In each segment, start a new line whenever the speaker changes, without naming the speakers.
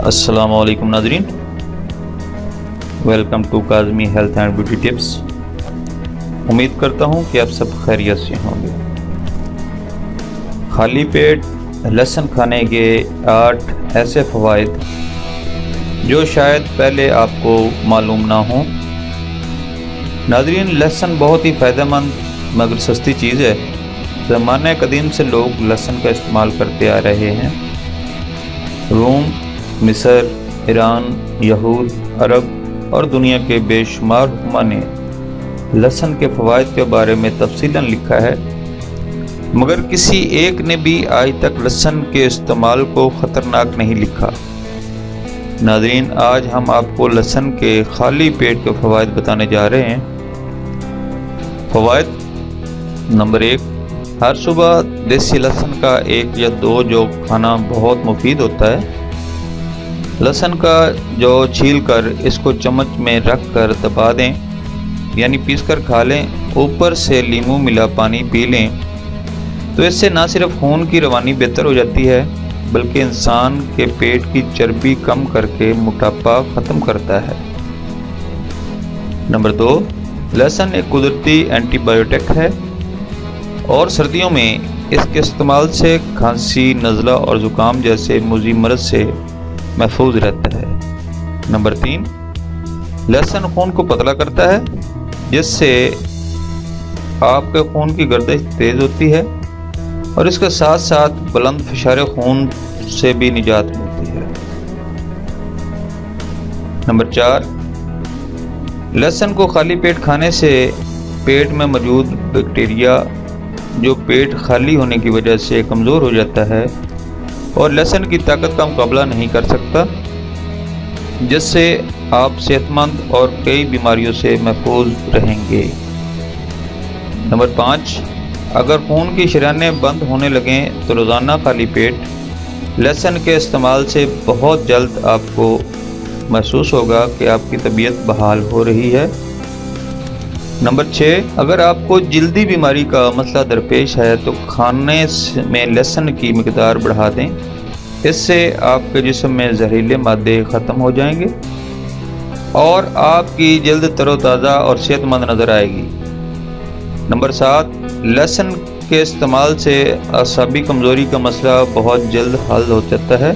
السلام علیکم ناظرین، welcome to Kazmi health and beauty tips. امید کرتا ہوں کہ آپ سب خیریت سے ہوں گے۔ خالی پیٹ لہسن کھانے کے 8 ایسے فوائد جو شاید پہلے آپ کو معلوم نہ ہوں۔ ناظرین، لہسن بہت ہی فائدہ مند مگر سستی چیز ہے۔ زمانہ قدیم سے لوگ لہسن کا استعمال کرتے آ رہے ہیں۔ روم، مصر، ایران، یہود، عرب اور دنیا کے بے شمار حکماء نے لہسن کے فوائد کے بارے میں تفصیلاً لکھا ہے، مگر کسی ایک نے بھی آج تک لہسن کے استعمال کو خطرناک نہیں لکھا۔ ناظرین، آج ہم آپ کو لہسن کے خالی پیٹ کے فوائد بتانے جا رہے ہیں۔ فوائد نمبر 1، ہر صبح دیسی لہسن کا 1 یا 2 جو کھانا بہت مفید ہوتا ہے۔ لہسن کا جو چھیل کر اس کو چمچ میں رکھ کر دبا دیں، یعنی پیس کر کھا لیں، اوپر سے لیموں ملا پانی پی لیں، تو اس سے نہ صرف خون کی روانی بہتر ہو جاتی ہے بلکہ انسان کے پیٹ کی چربی کم کر کے موٹاپا ختم کرتا ہے۔ نمبر 2، لہسن ایک قدرتی اینٹی بایوٹک ہے اور سردیوں میں اس کے استعمال سے کھانسی، نزلہ اور زکام جیسے مزی مرض سے محفوظ رہتا ہے۔ نمبر 3، لہسن خون کو پتلا کرتا ہے، جس سے آپ کے خون کی گردش تیز ہوتی ہے اور اس کے ساتھ ساتھ بلند فشار خون سے بھی نجات ملتی ہے۔ نمبر 4، لہسن کو خالی پیٹ کھانے سے پیٹ میں موجود بیکٹیریا جو پیٹ خالی ہونے کی وجہ سے کمزور ہو جاتا ہے اور لہسن کی طاقت کا مقابلہ نہیں کر سکتا، جس سے آپ صحت مند اور کئی بیماریوں سے محفوظ رہیں گے۔ نمبر 5، اگر خون کی شریانیں بند ہونے لگیں تو روزانہ خالی پیٹ لہسن کے استعمال سے بہت جلد آپ کو محسوس ہوگا کہ آپ کی طبیعت بحال ہو رہی ہے۔ نمبر 6، اگر آپ کو جلدی بیماری کا مسئلہ درپیش ہے تو کھانے میں لہسن کی مقدار بڑھا دیں، اس سے آپ کے جسم میں زہریلے مادے ختم ہو جائیں گے اور آپ کی جلد تر و تازہ اور صحت مند نظر آئے گی۔ نمبر 7، لہسن کے استعمال سے اعصابی کمزوری کا مسئلہ بہت جلد حل ہو جاتا ہے،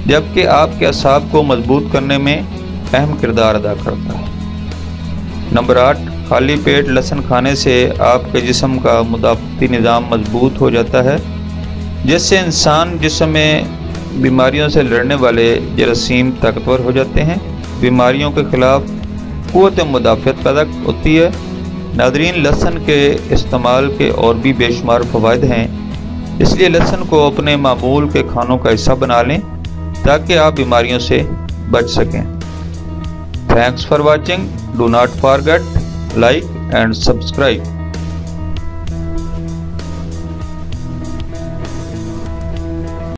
جبکہ آپ کے اعصاب کو مضبوط کرنے میں اہم کردار ادا کرتا ہے۔ نمبر 8، خالی پیٹ لہسن کھانے سے آپ کے جسم کا مدافعتی نظام مضبوط ہو جاتا ہے، جس سے انسان جسم میں بیماریوں سے لڑنے والے جراثیم طاقتور ہو جاتے ہیں، بیماریوں کے خلاف قوت مدافعت پیدا ہوتی ہے۔ ناظرین، لہسن کے استعمال کے اور بھی بے شمار فوائد ہیں، اس لیے لہسن کو اپنے معمول کے کھانوں کا حصہ بنا لیں تاکہ آپ بیماریوں سے بچ سکیں۔ Thanks for watching. Do not forget like and subscribe.